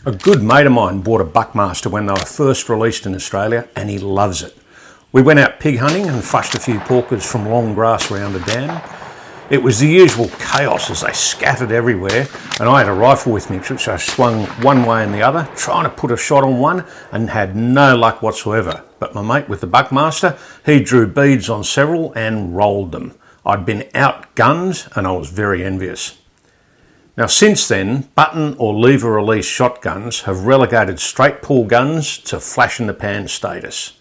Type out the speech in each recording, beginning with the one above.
A good mate of mine bought a Buckmaster when they were first released in Australia, and he loves it. We went out pig hunting and flushed a few porkers from long grass around a dam. It was the usual chaos as they scattered everywhere, and I had a rifle with me which I swung one way and the other, trying to put a shot on one, and had no luck whatsoever. But my mate with the Buckmaster, he drew beads on several and rolled them. I'd been outgunned and I was very envious. Now since then, button or lever release shotguns have relegated straight pull guns to flash in the pan status.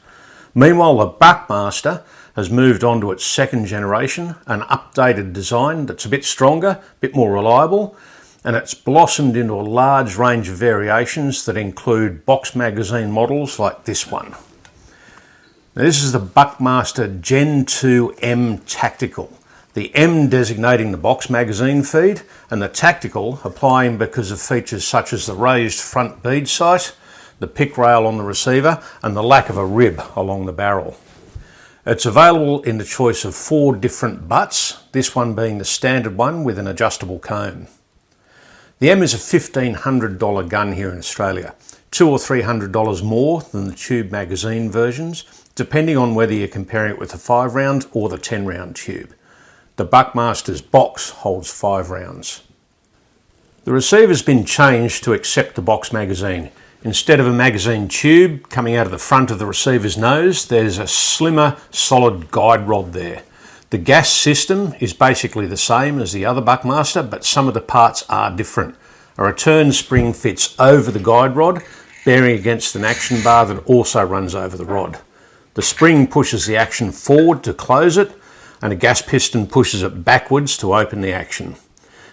Meanwhile, the Buckmaster has moved on to its second generation, an updated design that's a bit stronger, a bit more reliable, and it's blossomed into a large range of variations that include box magazine models like this one. Now, this is the Buckmaster Gen 2 M Tactical. The M designating the box magazine feed, and the Tactical applying because of features such as the raised front bead sight, the pick rail on the receiver, and the lack of a rib along the barrel. It's available in the choice of 4 different butts, this one being the standard one with an adjustable cone. The M is a $1,500 gun here in Australia, $200 or $300 more than the tube magazine versions, depending on whether you're comparing it with the 5-round or the 10-round tube. The Buckmaster's box holds 5 rounds. The receiver's been changed to accept the box magazine. Instead of a magazine tube coming out of the front of the receiver's nose, there's a slimmer, solid guide rod there. The gas system is basically the same as the other Buckmaster, but some of the parts are different. A return spring fits over the guide rod, bearing against an action bar that also runs over the rod. The spring pushes the action forward to close it, and a gas piston pushes it backwards to open the action.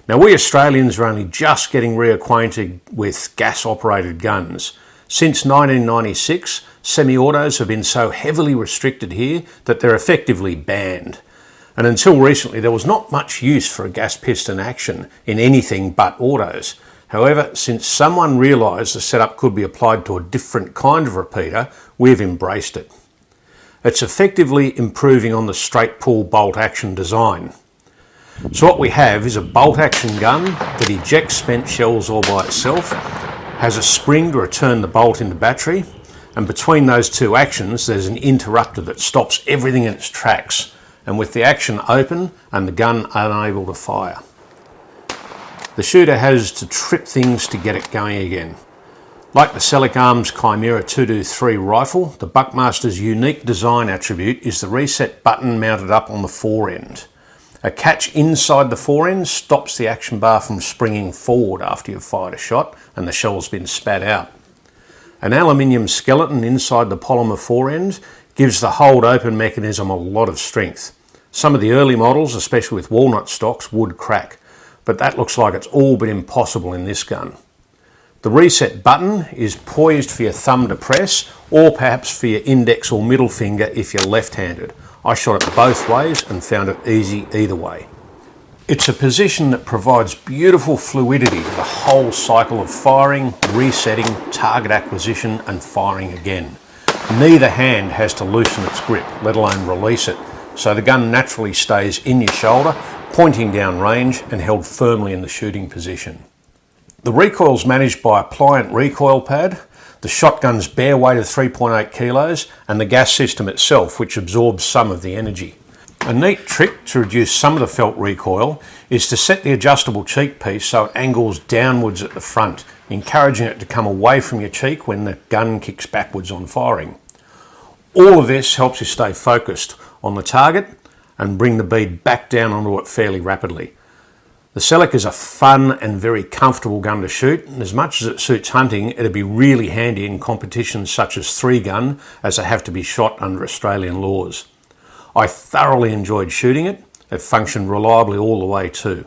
Now, we Australians are only just getting reacquainted with gas-operated guns. Since 1996, semi-autos have been so heavily restricted here that they're effectively banned. And until recently, there was not much use for a gas piston action in anything but autos. However, since someone realised the setup could be applied to a different kind of repeater, we've embraced it. It's effectively improving on the straight pull bolt action design. So what we have is a bolt action gun that ejects spent shells all by itself, has a spring to return the bolt into battery, and between those two actions there's an interrupter that stops everything in its tracks, and with the action open and the gun unable to fire. The shooter has to trip things to get it going again. Like the Celik Arms Chimera 223 rifle, the Buckmaster's unique design attribute is the reset button mounted up on the forend. A catch inside the forend stops the action bar from springing forward after you've fired a shot and the shell's been spat out. An aluminium skeleton inside the polymer forend gives the hold open mechanism a lot of strength. Some of the early models, especially with walnut stocks, would crack, but that looks like it's all but impossible in this gun. The reset button is poised for your thumb to press, or perhaps for your index or middle finger if you're left-handed. I shot it both ways and found it easy either way. It's a position that provides beautiful fluidity to the whole cycle of firing, resetting, target acquisition and firing again. Neither hand has to loosen its grip, let alone release it, so the gun naturally stays in your shoulder, pointing down range and held firmly in the shooting position. The recoil is managed by a pliant recoil pad, the shotgun's bare weight of 3.8 kilos, and the gas system itself, which absorbs some of the energy. A neat trick to reduce some of the felt recoil is to set the adjustable cheek piece so it angles downwards at the front, encouraging it to come away from your cheek when the gun kicks backwards on firing. All of this helps you stay focused on the target and bring the bead back down onto it fairly rapidly. The Celik is a fun and very comfortable gun to shoot, and as much as it suits hunting, it'd be really handy in competitions such as 3-gun, as they have to be shot under Australian laws. I thoroughly enjoyed shooting it. It functioned reliably all the way too.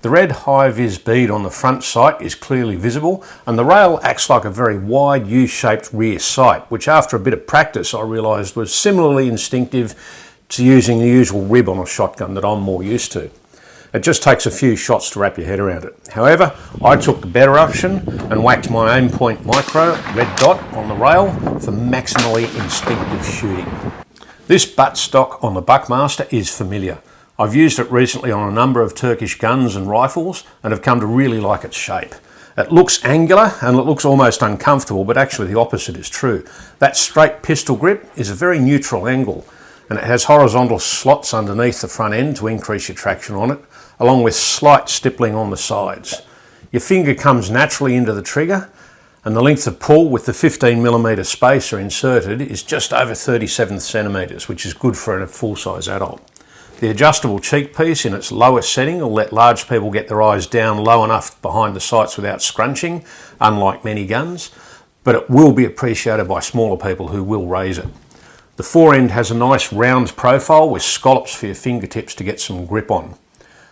The red high-vis bead on the front sight is clearly visible, and the rail acts like a very wide U-shaped rear sight, which after a bit of practice I realised was similarly instinctive to using the usual rib on a shotgun that I'm more used to. It just takes a few shots to wrap your head around it. However, I took the better option and whacked my Aimpoint Micro red dot on the rail for maximally instinctive shooting. This buttstock on the Buckmaster is familiar. I've used it recently on a number of Turkish guns and rifles and have come to really like its shape. It looks angular and it looks almost uncomfortable, but actually the opposite is true. That straight pistol grip is a very neutral angle, and it has horizontal slots underneath the front end to increase your traction on it, along with slight stippling on the sides. Your finger comes naturally into the trigger, and the length of pull with the 15mm spacer inserted is just over 37 centimetres, which is good for a full-size adult. The adjustable cheek piece in its lowest setting will let large people get their eyes down low enough behind the sights without scrunching, unlike many guns, but it will be appreciated by smaller people who will raise it. The forend has a nice round profile with scallops for your fingertips to get some grip on.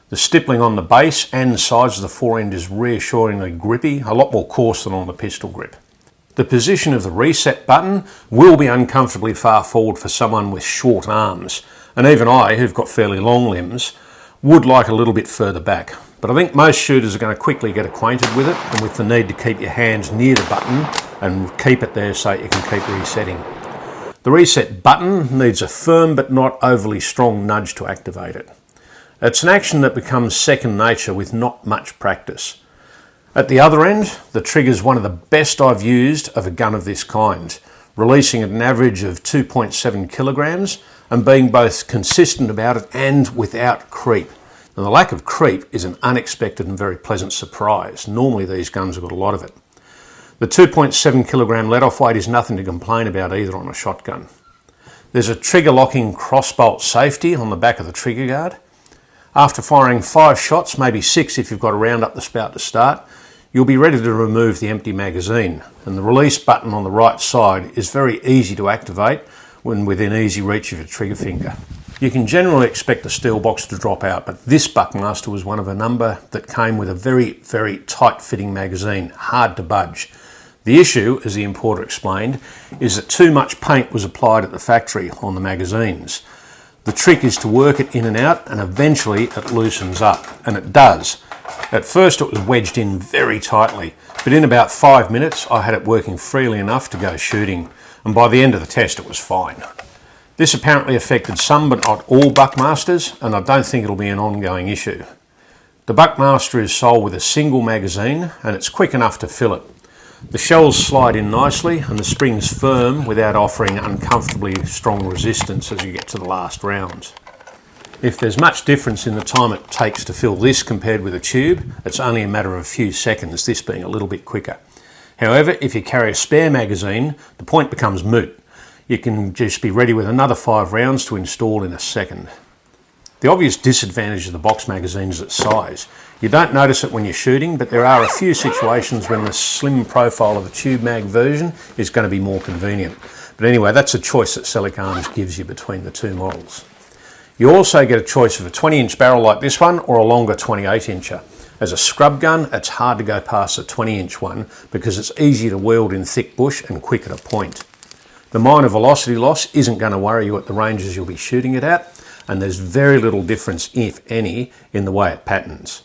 The stippling on the base and sides of the forend is reassuringly grippy, a lot more coarse than on the pistol grip. The position of the reset button will be uncomfortably far forward for someone with short arms, and even I, who've got fairly long limbs, would like a little bit further back. But I think most shooters are going to quickly get acquainted with it and with the need to keep your hands near the button and keep it there so you can keep resetting. The reset button needs a firm but not overly strong nudge to activate it. It's an action that becomes second nature with not much practice. At the other end, the trigger is one of the best I've used of a gun of this kind, releasing at an average of 2.7 kilograms and being both consistent about it and without creep. And the lack of creep is an unexpected and very pleasant surprise. Normally these guns have got a lot of it. The 2.7 kilogram let-off weight is nothing to complain about either on a shotgun. There's a trigger locking crossbolt safety on the back of the trigger guard. After firing 5 shots, maybe 6 if you've got a round up the spout to start, you'll be ready to remove the empty magazine, and the release button on the right side is very easy to activate when within easy reach of your trigger finger. You can generally expect the steel box to drop out, but this Buckmaster was one of a number that came with a very, very tight fitting magazine, hard to budge. The issue, as the importer explained, is that too much paint was applied at the factory on the magazines. The trick is to work it in and out, and eventually it loosens up, and it does. At first it was wedged in very tightly, but in about 5 minutes I had it working freely enough to go shooting, and by the end of the test it was fine. This apparently affected some but not all Buckmasters, and I don't think it'll be an ongoing issue. The Buckmaster is sold with a single magazine, and it's quick enough to fill it. The shells slide in nicely and the spring's firm without offering uncomfortably strong resistance as you get to the last rounds. If there's much difference in the time it takes to fill this compared with a tube, it's only a matter of a few seconds, this being a little bit quicker. However, if you carry a spare magazine, the point becomes moot. You can just be ready with another 5 rounds to install in a second. The obvious disadvantage of the box magazine is its size. You don't notice it when you're shooting, but there are a few situations when the slim profile of the tube mag version is going to be more convenient. But anyway, that's a choice that Celik Arms gives you between the two models. You also get a choice of a 20-inch barrel like this one or a longer 28-incher. As a scrub gun, it's hard to go past a 20-inch one because it's easy to wield in thick bush and quick at a point. The minor velocity loss isn't going to worry you at the ranges you'll be shooting it at, and there's very little difference, if any, in the way it patterns.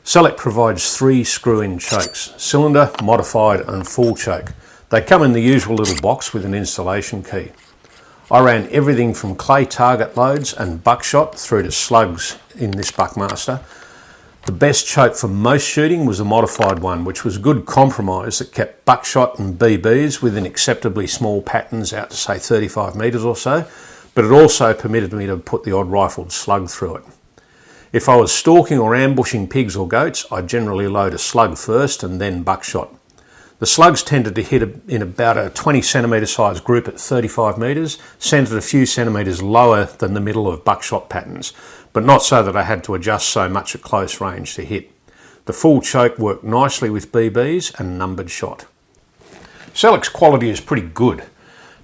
Celik provides 3 screw-in chokes: cylinder, modified and full choke. They come in the usual little box with an installation key. I ran everything from clay target loads and buckshot through to slugs in this Buckmaster. The best choke for most shooting was a modified one, which was a good compromise that kept buckshot and BBs within acceptably small patterns out to say 35 metres or so, but it also permitted me to put the odd rifled slug through it. If I was stalking or ambushing pigs or goats, I generally load a slug first and then buckshot. The slugs tended to hit in about a 20 centimetre size group at 35 metres, centred a few centimetres lower than the middle of buckshot patterns, but not so that I had to adjust so much at close range to hit. The full choke worked nicely with BBs and numbered shot. Celik's quality is pretty good.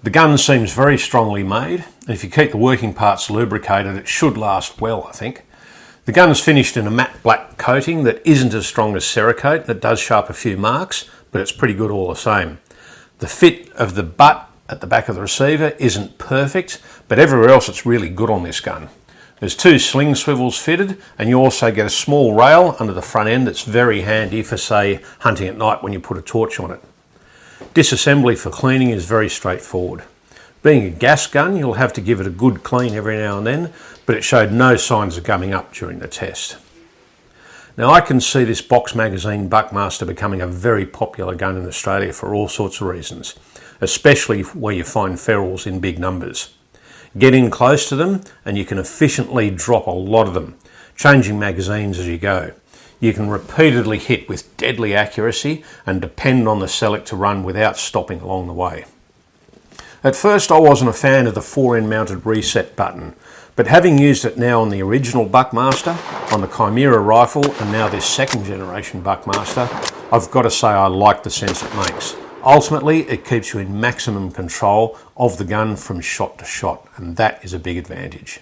The gun seems very strongly made, and if you keep the working parts lubricated it should last well, I think. The gun's finished in a matte black coating that isn't as strong as Cerakote, that does show up a few marks, but it's pretty good all the same. The fit of the butt at the back of the receiver isn't perfect, but everywhere else it's really good on this gun. There's 2 sling swivels fitted, and you also get a small rail under the front end that's very handy for, say, hunting at night when you put a torch on it. Disassembly for cleaning is very straightforward. Being a gas gun, you'll have to give it a good clean every now and then, but it showed no signs of gumming up during the test. Now I can see this box magazine Buckmaster becoming a very popular gun in Australia for all sorts of reasons, especially where you find ferals in big numbers. Get in close to them and you can efficiently drop a lot of them, changing magazines as you go. You can repeatedly hit with deadly accuracy and depend on the Celik to run without stopping along the way. At first I wasn't a fan of the 4-end mounted reset button, but having used it now on the original Buckmaster, on the Chimera rifle and now this second generation Buckmaster, I've got to say I like the sense it makes. Ultimately, it keeps you in maximum control of the gun from shot to shot, and that is a big advantage.